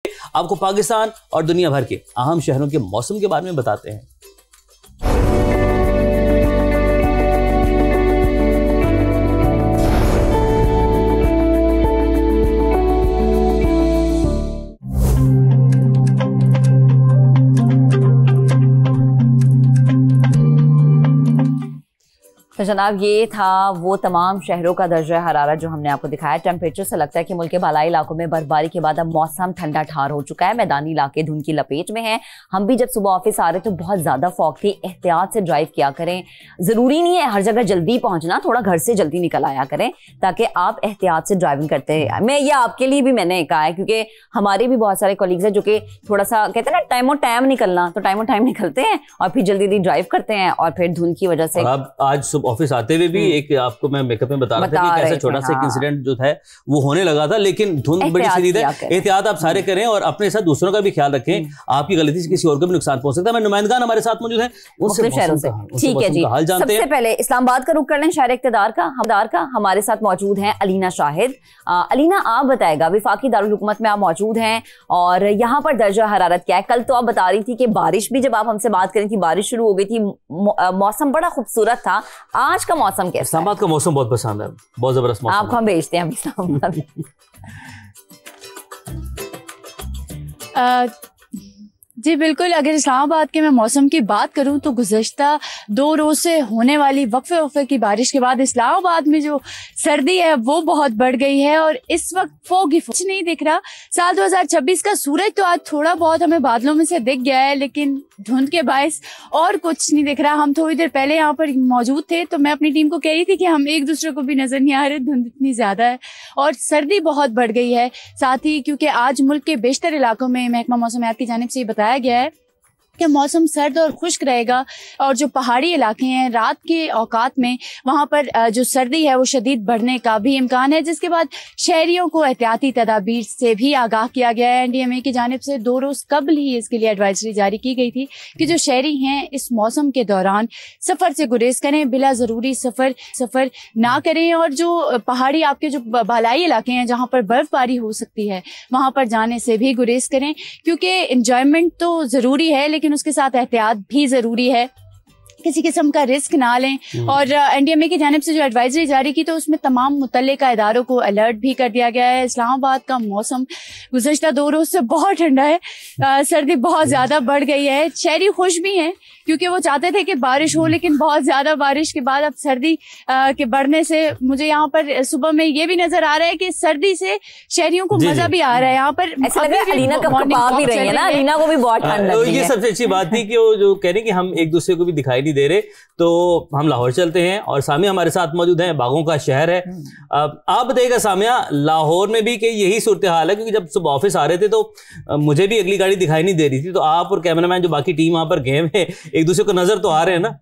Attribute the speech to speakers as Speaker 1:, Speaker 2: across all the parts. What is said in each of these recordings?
Speaker 1: आपको पाकिस्तान और दुनिया भर के अहम शहरों के मौसम के बारे में बताते हैं।
Speaker 2: तो जनाब ये था वो तमाम शहरों का दर्जा हरारत जो हमने आपको दिखाया। टेम्परेचर से लगता है कि मुल्क के बालाई इलाकों में बर्फबारी के बाद अब मौसम ठंडा ठार हो चुका है। मैदानी इलाके धुंध की लपेट में हैं। हम भी जब सुबह ऑफिस आ रहे तो बहुत ज़्यादा फॉग थी। एहतियात से ड्राइव किया करें। ज़रूरी नहीं है हर जगह जल्दी पहुँचना, थोड़ा घर से जल्दी निकल आया करें ताकि आप एहतियात से ड्राइविंग करते हैं। मैं ये आपके लिए भी मैंने कहा है क्योंकि हमारे भी बहुत सारे कॉलीग्स हैं जो कि थोड़ा सा कहते हैं ना टाइम और टाइम निकलना, तो टाइम और टाइम निकलते हैं और फिर जल्दी जल्दी ड्राइव करते हैं और फिर धुंध की वजह से।
Speaker 1: अब आज सुबह ऑफिस आते हुए भी एक आपको मैं मेकअप में बता रहा था कि कैसे छोटा सा एक इंसिडेंट जो था वो होने लगा था, लेकिन धुंध बड़ी शदीद है। एहतियात आप सारे करें और अपने साथ दूसरों का भी ख्याल रखें। आपकी गलती से किसी और को भी नुकसान पहुंच सकता है। मैं नुमाइंदगान हमारे साथ मौजूद है उनसे शहरों से, ठीक है जी, हाल जानते हैं।
Speaker 2: सबसे पहले इस्लामाबाद का रुख कर लें, शहर इक़्तिदार का हमारे साथ मौजूद हैं अलीना शाहिद। अलीना आप बताएगा, वफाकी दारुल हुकूमत में आप मौजूद हैं और यहाँ पर दर्जा हरारत क्या है? कल तो आप बता रही थी कि बारिश भी, जब आप हमसे बात करी थी बारिश शुरू हो गई थी, मौसम बड़ा खूबसूरत था। आज का मौसम कैसा?
Speaker 1: इस्लामाबाद का मौसम बहुत पसंद है, बहुत जबरदस्त मौसम।
Speaker 2: आपको हम भेजते हैं इस्लामाबाद।
Speaker 3: जी बिल्कुल, अगर इस्लामाबाद के मैं मौसम की बात करूं तो गुज़श्ता 2 रोज़ से होने वाली वक्फे की बारिश के बाद इस्लामाबाद में जो सर्दी है वो बहुत बढ़ गई है और इस वक्त फॉग नहीं दिख रहा। साल 2026 का सूरज तो आज थोड़ा बहुत हमें बादलों में से दिख गया है, लेकिन धुंध के बायस और कुछ नहीं दिख रहा। हम थोड़ी देर पहले यहाँ पर मौजूद थे तो मैं अपनी टीम को कह रही थी कि हम एक दूसरे को भी नज़र नहीं आ रहे, धुंध इतनी ज़्यादा है और सर्दी बहुत बढ़ गई है। साथ ही क्योंकि आज मुल्क के बेशतर इलाकों में महकमा मौसमियात की जानिब से बताया गया है कि मौसम सर्द और खुश्क रहेगा और जो पहाड़ी इलाके हैं रात के औकात में वहाँ पर जो सर्दी है वो शदीद बढ़ने का भी इम्कान है, जिसके बाद शहरियों को एहतियाती तदाबीर से भी आगाह किया गया है। NDMA की जानिब से 2 रोज़ कबल ही इसके लिए एडवाइजरी जारी की गई थी कि जो शहरी हैं इस मौसम के दौरान सफ़र से गुरेज करें, बिला ज़रूरी सफ़र ना करें और जो पहाड़ी आपके जो बालाई इलाके हैं जहाँ पर बर्फ़बारी हो सकती है वहाँ पर जाने से भी गुरेज करें, क्योंकि इंजॉयमेंट तो ज़रूरी है लेकिन उसके साथ एहतियात भी ज़रूरी है। किसी किस्म का रिस्क ना लें। और NDMA की जानिब से जो एडवाइजरी जारी की तो उसमें तमाम मुतल्लिका इदारों को अलर्ट भी कर दिया गया है। इस्लामाबाद का मौसम गुज़श्ता 2 रोज़ से बहुत ठंडा है, सर्दी बहुत ज़्यादा बढ़ गई है। शहरी खुश भी हैं क्योंकि वो चाहते थे कि बारिश हो, लेकिन बहुत ज़्यादा बारिश के बाद अब सर्दी के बढ़ने से मुझे यहाँ पर सुबह में ये भी नज़र आ रहा है कि सर्दी से शहरियों को मज़ा भी आ रहा है। यहाँ पर
Speaker 2: ऐसा लग रहा है अलीना कब भी रही है ना, अलीना को भी बहुत ठंड लग रही है।
Speaker 1: ये सबसे अच्छी बात थी कि वो जो कह रहे कि हम एक दूसरे को भी दिखाई दे रहे, तो हम लाहौर चलते हैं और सामिया हमारे साथ मौजूद हैं, बागों का शहर है। आप बताइएगा सामिया, लाहौर में भी कहीं यही सूरत हाल है? क्योंकि जब सुबह ऑफिस आ रहे थे तो मुझे भी अगली गाड़ी दिखाई नहीं दे रही थी, तो आप और कैमरामैन जो बाकी टीम वहां पर गए हैं एक दूसरे को नजर तो आ रहे हैं ना?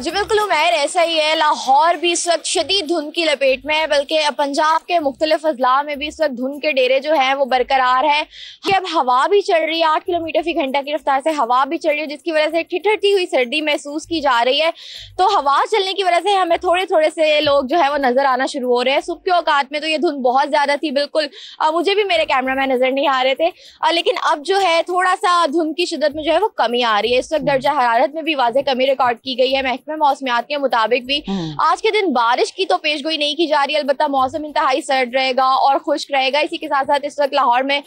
Speaker 4: जी बिल्कुल उमैर, ऐसा ही है। लाहौर भी इस वक्त शदीद धुंध की लपेट में है, बल्कि पंजाब के मुख्तलिफ अजला में भी इस वक्त धुंध के डेरे जो हैं वो बरकरार है। अब हवा भी चल रही है, 8 किलोमीटर फी घंटा की रफ्तार से हवा भी चल रही है, जिसकी वजह से ठिठुरती हुई सर्दी महसूस की जा रही है। तो हवा चलने की वजह से हमें थोड़े थोड़े से लोग जो है वो नजर आना शुरू हो रहे हैं। सुबह के औकात में तो ये धुंध बहुत ज्यादा थी, बिल्कुल मुझे भी मेरे कैमरा में नजर नहीं आ रहे थे, लेकिन अब जो है थोड़ा सा धुंध की शिद्दत में जो है वो कमी आ रही है। इस वक्त दर्जा हरारत में भी वाज़ेह कमी रिकॉर्ड की गई है। महकमा मौसमियात के मुताबिक भी आज के दिन बारिश की तो पेशगोई नहीं की जा रही, अलबत्ता मौसम इंतहाई सर्द रहेगा और खुश्क रहेगा। इसी के साथ साथ इस वक्त लाहौर में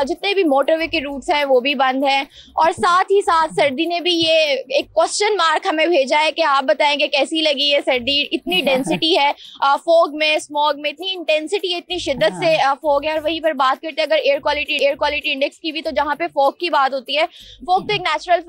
Speaker 4: जितने भी मोटरवे के रूट्स हैं वो भी बंद हैं और साथ ही साथ सर्दी ने भी ये एक क्वेश्चन मार्क हमें भेजा है कि आप बताएंगे कैसी लगी ये सर्दी। इतनी डेंसिटी है फोग में, स्मॉग में, इतनी इंटेंसिटी है, इतनी शिद्दत से फोग है। और वहीं पर बात करते हैं अगर एयर क्वालिटी इंडेक्स की भी, तो जहाँ पे फोग की बात होती है, फोग तो एक नेचुरल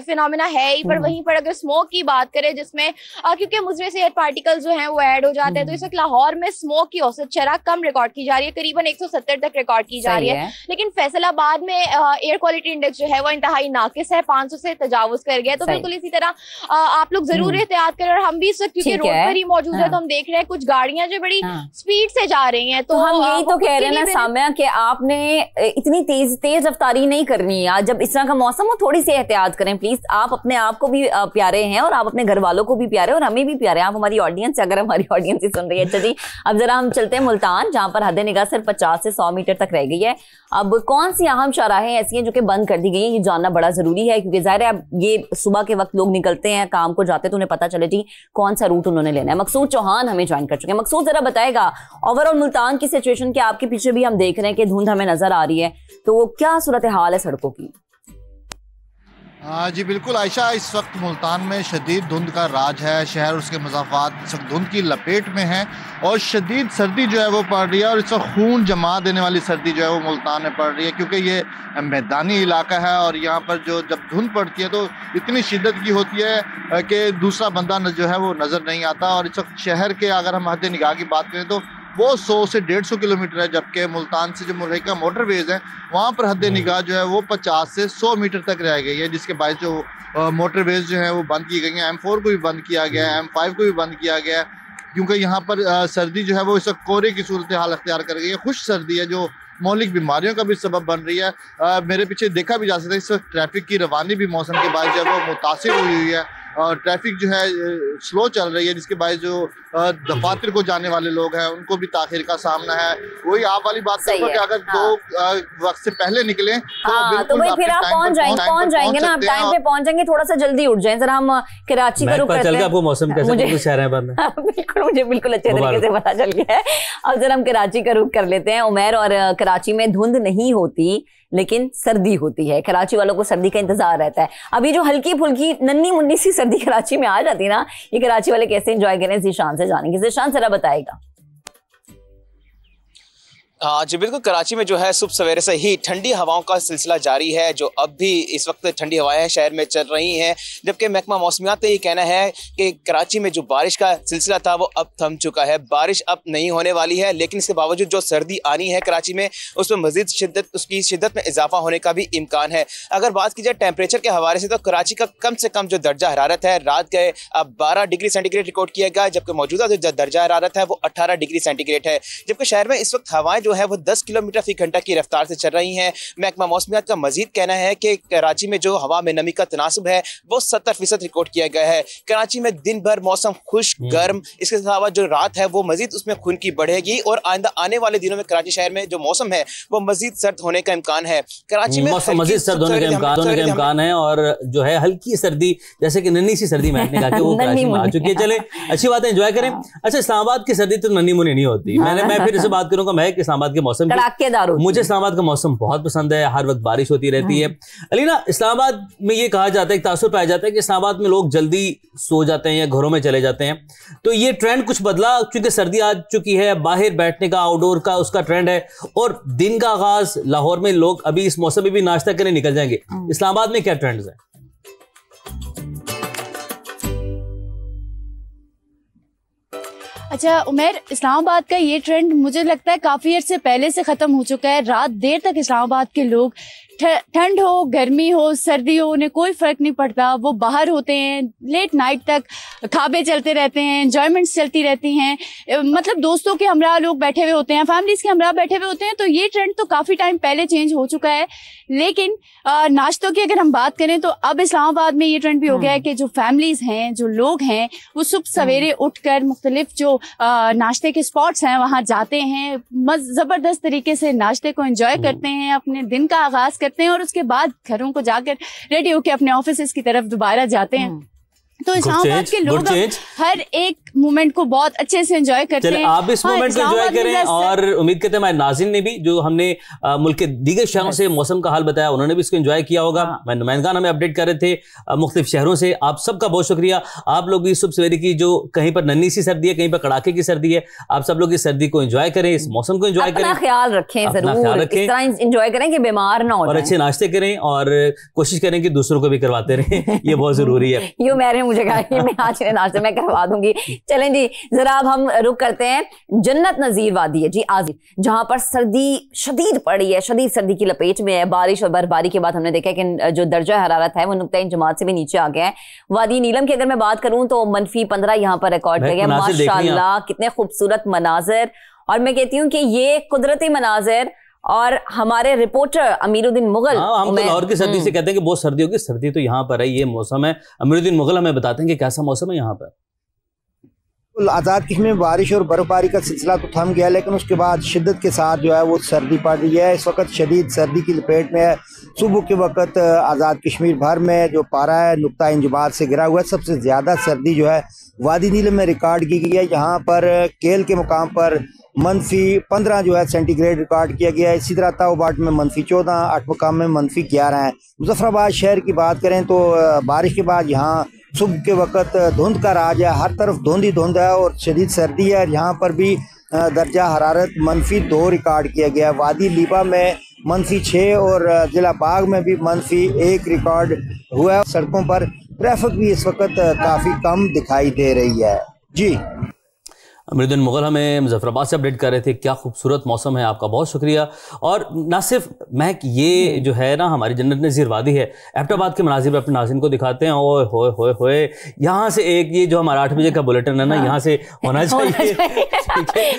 Speaker 4: फिनोमेना है ही, पर वहीं पर अगर स्मोक की बात करें जिसमें क्योंकि मुज़र्रिस एयर पार्टिकल्स जो हैं वो ऐड हो जाते हैं, तो इस वक्त लाहौर में स्मोक की औसत शरह कम रिकॉर्ड की जा रही है, करीबन 170 तक रिकॉर्ड की जा रही है। लेकिन फैसलाबाद में एयर क्वालिटी इंडेक्स जो है वो इंतहाई नाकिस है, 500 से तजावुज कर गया। तो बिल्कुल इसी तरह आप लोग जरूर एहतियात करें। और हम भी इस वक्त क्योंकि रोड पर ही मौजूद है तो हम देख रहे हैं कुछ गाड़ियां जो बड़ी स्पीड से जा रही हैं। तो
Speaker 2: हम यही तो कह रहे हैं ना सामिया कि आपने इतनी तेज रफ्तारी नहीं करनी है। जब इस तरह का मौसम हो थोड़ी सी एहतियात करें प्लीज। आप अपने आप को भी प्यारे प्यारे हैं और आप अपने घर वालों को भी प्यारे और हमें भी प्यारे हैं। आप हमारी ऑडियंस, अगर हमारी ऑडियंस ही सुन रही है। अच्छा जी, अब जरा हम चलते हैं मुल्तान, जहाँ पर हद निगाह सिर्फ 50 से 100 मीटर तक रह गई है। अब कौन सी अहम शाहराहें ऐसी हैं जो कि बंद कर दी गई हैं, ये जानना बड़ा जरूरी है, क्योंकि जाहिर है अब ये सुबह के वक्त लोग निकलते हैं काम को जाते तो उन्हें पता चले जी कौन सा रूट उन्होंने लेना है। मकसूद चौहान हमें ज्वाइन कर चुके हैं। मकसूद, जरा बताएगा ओवरऑल मुल्तान की सिचुएशन, के आपके पीछे भी हम देख रहे हैं कि धुंध हमें नजर आ रही है, तो क्या सूरत हाल है सड़कों की?
Speaker 5: जी बिल्कुल आयशा, इस वक्त मुल्तान में शदीद धुंध का राज है। शहर उसके मज़ाफ़ात इस वक्त धुंध की लपेट में है और शदीद सर्दी जो है वो पड़ रही है और इस वक्त खून जमा देने वाली सर्दी जो है वो मुल्तान में पड़ रही है, क्योंकि ये मैदानी इलाका है और यहाँ पर जब धुंध पड़ती है तो इतनी शिद्दत की होती है कि दूसरा बंदा जो है वो नज़र नहीं आता। और इस वक्त शहर के अगर हम हद निगाह की बात करें तो वो 100 से 150 किलोमीटर है, जबकि मुल्तान से जो मुल्हिका मोटरवेज हैं वहाँ पर हद निगाह जो है वो 50 से 100 मीटर तक रह गई है, जिसके बायस जो मोटरवेज जो है वो बंद की गई हैं। M4 को भी बंद किया गया है, M5 को भी बंद किया गया है, क्योंकि यहाँ पर सर्दी जो है वो इस वक्त कोहरे की सूरत हाल अख्तियार कर गई है। खुश सर्दी है जो मौलिक बीमारियों का भी सबब बन रही है। मेरे पीछे देखा भी जा सकता है इस वक्त ट्रैफिक की रवानी भी मौसम के बाद जो है वो मुतासिर हुई है और ट्रैफिक जो है स्लो चल रही है, जिसके बाद जो दफातर को जाने वाले लोग हैं उनको भी ताखिर का सामना है। वही आप वाली बात करो कि अगर दो वक्त से पहले निकले
Speaker 2: तो भाई फिर आप पहुंच जाएंगे ना, आप टाइम पे पहुंच जाएंगे। थोड़ा सा जल्दी उठ जाएं। जरा हम कराची का रुख करते हैं।
Speaker 1: आपको मौसम कैसे शहर है
Speaker 2: बिल्कुल, मुझे बिल्कुल अच्छे तरीके से पता चल गया है। अब जरा हम कराची का रुख कर लेते हैं उमैर। और कराची में धुंध नहीं होती लेकिन सर्दी होती है, कराची वालों को सर्दी का इंतजार रहता है। अभी जो हल्की फुल्की नन्ही मुन्नी सी सर्दी कराची में आ जाती है ना, ये कराची वाले कैसे एंजॉय करें, ज़ीशान से जानेंगे। ज़ीशान जरा बताएगा।
Speaker 6: हाँ जी बिल्कुल, कराची में जो है सुबह सवेरे से ही ठंडी हवाओं का सिलसिला जारी है, जो अब भी इस वक्त ठंडी हवाएं शहर में चल रही हैं। जबकि महकमा मौसमियात का ये कहना है कि कराची में जो बारिश का सिलसिला था वो अब थम चुका है, बारिश अब नहीं होने वाली है। लेकिन इसके बावजूद जो सर्दी आनी है कराची में, उसमें मजीद उसकी शिद्दत में इजाफा होने का भी इम्कान है। अगर बात की जाए टेम्परेचर के हवाले से तो कराची का कम से कम जो दर्जा हरारत है रात के अब 12 डिग्री सेंटीग्रेड रिकॉर्ड किया गया, जबकि मौजूदा जो दर्जा हरारत है वो 18 डिग्री सेंटीग्रेड है। जबकि शहर में इस वक्त हवाएं जो है वो 10 किलोमीटर फी घंटा की रफ्तार से चल रही हैं। महकमा मौसमियात का मजीद कहना है कि कराची में जो हवा में नमी का तनासुब है वो 70% रिकॉर्ड किया गया है। कराची में दिन भर मौसम खुश्क गर्म, इसके अलावा जो रात है वो मजीद उसमें खुनकी बढ़ेगी और आइंदा आने वाले दिनों में कराची शहर में जो मौसम है वो मजीद सर्द होने का इम्कान है। कराची में मजीद सर्द होने का इम्कान
Speaker 1: है और जो है हल्की सर्दी, जैसे कि नन्ही सी सर्दी महकने का वो कराची में आ चुकी है। चले अच्छी बात है, एंजॉय करें। अच्छा, इस्लामाबाद की सर्दी तो नन्ही मुन्नी नहीं होती। मैं फिर इसे बात करूंगा मैं इस्लामाबाद के मौसम, मुझे इस्लामाबाद का मौसम बहुत पसंद है, हर वक्त बारिश होती रहती है। अलीना, इस्लामाबाद में ये कहा जाता है, एक तासुर पाया जाता है कि इस्लामाबाद में लोग जल्दी सो जाते हैं या घरों में चले जाते हैं, तो ये ट्रेंड कुछ बदला क्योंकि सर्दी आ चुकी है, बाहर बैठने का आउटडोर का उसका ट्रेंड है और दिन का आगाज लाहौर में लोग अभी इस मौसम में भी नाश्ता करने निकल जाएंगे। इस्लामाबाद में क्या ट्रेंड्स है?
Speaker 3: अच्छा उमैर, इस्लामाबाद का ये ट्रेंड मुझे लगता है काफ़ी अर्से पहले से ख़त्म हो चुका है। रात देर तक इस्लामाबाद के लोग, ठंड हो गर्मी हो सर्दी हो, उन्हें कोई फ़र्क नहीं पड़ता, वो बाहर होते हैं, लेट नाइट तक खाबे चलते रहते हैं, एंजॉयमेंट्स चलती रहती हैं, मतलब दोस्तों के हमरा लोग बैठे हुए होते हैं, फैमिलीज़ के हमरा बैठे हुए होते हैं। तो ये ट्रेंड तो काफ़ी टाइम पहले चेंज हो चुका है। लेकिन नाश्तों की अगर हम बात करें तो अब इस्लामाबाद में ये ट्रेंड भी हो गया है कि जो फैमिलीज़ हैं, जो लोग हैं, वो सुबह सवेरे उठकर मुख्तलिफ जो नाश्ते के स्पॉट्स हैं वहाँ जाते हैं, ज़बरदस्त तरीके से नाश्ते को एंजॉय करते हैं, अपने दिन का आगाज़ करते हैं और उसके बाद घरों को जाकर रेडी होकर अपने ऑफिस की तरफ दोबारा जाते हैं। तो इस्लामाबाद के लोग हर एक मोमेंट को बहुत अच्छे से एंजॉय करते हैं।
Speaker 1: आप इस मोमेंट को एंजॉय करें और उम्मीद करते हैं हमारे नाज़रीन ने भी, जो हमने मुल्क के दीगर शहरों से मौसम का हाल बताया, उन्होंने भी इसको एंजॉय किया होगा। नुमाइंदगान हमें अपडेट कर रहे थे मुख्तलिफ शहरों से। आप सबका बहुत शुक्रिया। आप लोग भी सुबह सवेरे की जो कहीं पर नन्ही सी सर्दी है, कहीं पर कड़ाके की सर्दी है, आप सब लोग इस सर्दी को एंजॉय करें, इस मौसम को एंजॉय करें,
Speaker 2: ख्याल रखें, जरूर एंजॉय करें कि बीमार ना हो
Speaker 1: और अच्छे नाश्ते करें और कोशिश करें कि दूसरों को भी करवाते रहें, ये बहुत जरूरी है।
Speaker 2: ये मैंने मुझे कहा आज नाश्ते में करवा दूंगी। चलें जी, जरा अब हम रुक करते हैं जन्नत नजीर वादी है जी आजिम, जहां पर सर्दी शदीद पड़ी है, शदीद सर्दी की लपेट में है। बारिश और बर्फबारी के बाद हमने देखा कि जो दर्जा हरारत है वो नुक्ता जमात से भी नीचे आ गया है। वादी नीलम की अगर मैं बात करूं तो -15 यहाँ पर रिकॉर्ड किया गया। माशाल्लाह कितने खूबसूरत मनाजिर, और मैं कहती हूँ कि ये कुदरती मनाजिर और हमारे रिपोर्टर अमीरुद्दीन मुगल,
Speaker 1: हम तो लाहौर की सर्दी से कहते हैं कि बहुत सर्दी होगी, सर्दी तो यहाँ पर है, ये मौसम है। अमीरुद्दीन मुगल हमें बताते हैं कि कैसा मौसम है यहाँ पर।
Speaker 7: आज़ाद कश्मीर में बारिश और बर्फबारी का सिलसिला तो थम गया, लेकिन उसके बाद शिद्दत के साथ जो है वो सर्दी पड़ रही है। इस वक्त शदीद सर्दी की लपेट में है। सुबह के वक्त आज़ाद कश्मीर भर में जो पारा है नुक्ता इंजमात से गिरा हुआ है। सबसे ज़्यादा सर्दी जो है वादी नीलम में रिकॉर्ड की गई है। यहाँ पर केल के मुकाम पर -15 जो है सेंटीग्रेड रिकॉर्ड किया गया है। इसी तरह ताओबाट में -14, अटमकाम में -11 है। मुजफ्फराबाद शहर की बात करें तो बारिश के बाद यहाँ सुबह के वक्त धुंध का राज है, हर तरफ धुंध ही धुंध है और शदीद सर्दी है। यहाँ पर भी दर्जा हरारत -2 रिकॉर्ड किया गया है। वादी लीबा में -6 और ज़िला बाग में भी -1 रिकॉर्ड हुआ है। सड़कों पर ट्रैफिक भी इस वक्त काफ़ी कम दिखाई दे रही है। जी,
Speaker 1: अमीरुद्दीन मुगल हमें मुजफ्फराबाद से अपडेट कर रहे थे। क्या खूबसूरत मौसम है, आपका बहुत शुक्रिया। और ना सिर्फ महक, ये जो है ना हमारी जन्नत नज़ीर वादी है, एबटाबाद के मनाजिर अपने नाज़रीन को दिखाते हैं। ओए होए होए होए, यहाँ से एक ये जो हमारा 8 बजे का बुलेटिन है ना, यहाँ से होना चाहिए।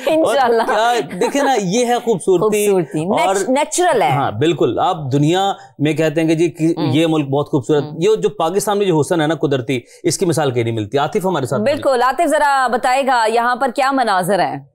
Speaker 2: इंशाल्लाह।
Speaker 1: देखिए ना, ये है खूबसूरती और
Speaker 2: नेचुरल है।
Speaker 1: हाँ बिल्कुल। आप दुनिया में कहते हैं कि जी ये मुल्क बहुत खूबसूरत, ये जो पाकिस्तान में जो हुस्न है ना कुदरती, इसकी मिसाल कहीं नहीं मिलती। आतिफ हमारे साथ।
Speaker 2: बिल्कुल, आतिफ जरा बताएगा यहाँ पर क्या मनाजर है?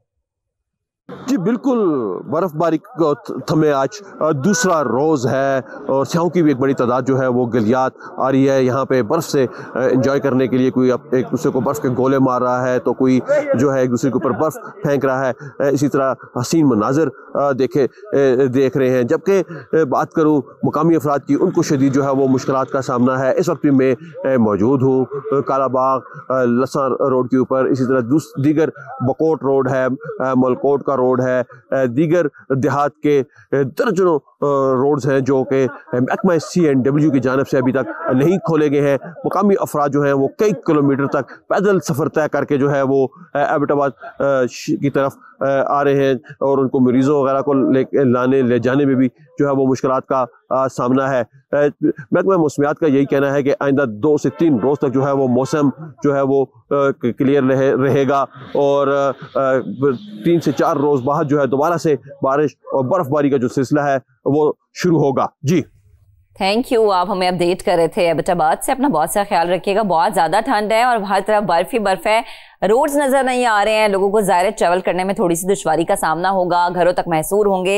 Speaker 8: जी बिल्कुल, बर्फबारी को थमे आज दूसरा रोज़ है और स्याहों की भी एक बड़ी तादाद जो है वो गलियात आ रही है। यहाँ पे बर्फ़ से एंजॉय करने के लिए कोई एक दूसरे को बर्फ़ के गोले मार रहा है, तो कोई जो है एक दूसरे के ऊपर बर्फ़ फेंक रहा है। इसी तरह हसीन मनाजिर देख रहे हैं। जबकि बात करूँ मुकामी अफराद की, उनको शदीद जो है वो मुश्किलात का सामना है। इस वक्त भी मैं मौजूद हूँ कालाबाग लसा रोड के ऊपर। इसी तरह दीगर बकोट रोड है, मलकोट का रोड है, दीगर देहात के दर्जनों रोड्स हैं जो कि महकमा CNW की जानिब से अभी तक नहीं खोले गए हैं। मुकामी अफराद जो हैं वो कई किलोमीटर तक पैदल सफ़र तय करके जो है वो एबटाबाद की तरफ आ रहे हैं और उनको मरीज़ों वगैरह को ले जाने में भी जो है वो मुश्किलात का सामना है। महकमा मौसमियात का यही कहना है कि आइंदा 2 से 3 रोज़ तक जो है वो मौसम जो है वो क्लियर रहेगा और 3 से 4 रोज़ बाद जो है दोबारा से बारिश और बर्फबारी का जो सिलसिला है वो शुरू होगा। जी
Speaker 2: थैंक यू, आप हमें अपडेट कर रहे थे एबटाबाद से। अपना बहुत सा ख्याल रखिएगा। बहुत ज़्यादा ठंड है और हर तरफ बर्फ ही बर्फ है। रोड्स नज़र नहीं आ रहे हैं, लोगों को ज़ाहिर ट्रैवल करने में थोड़ी सी दुश्वारी का सामना होगा, घरों तक महसूर होंगे।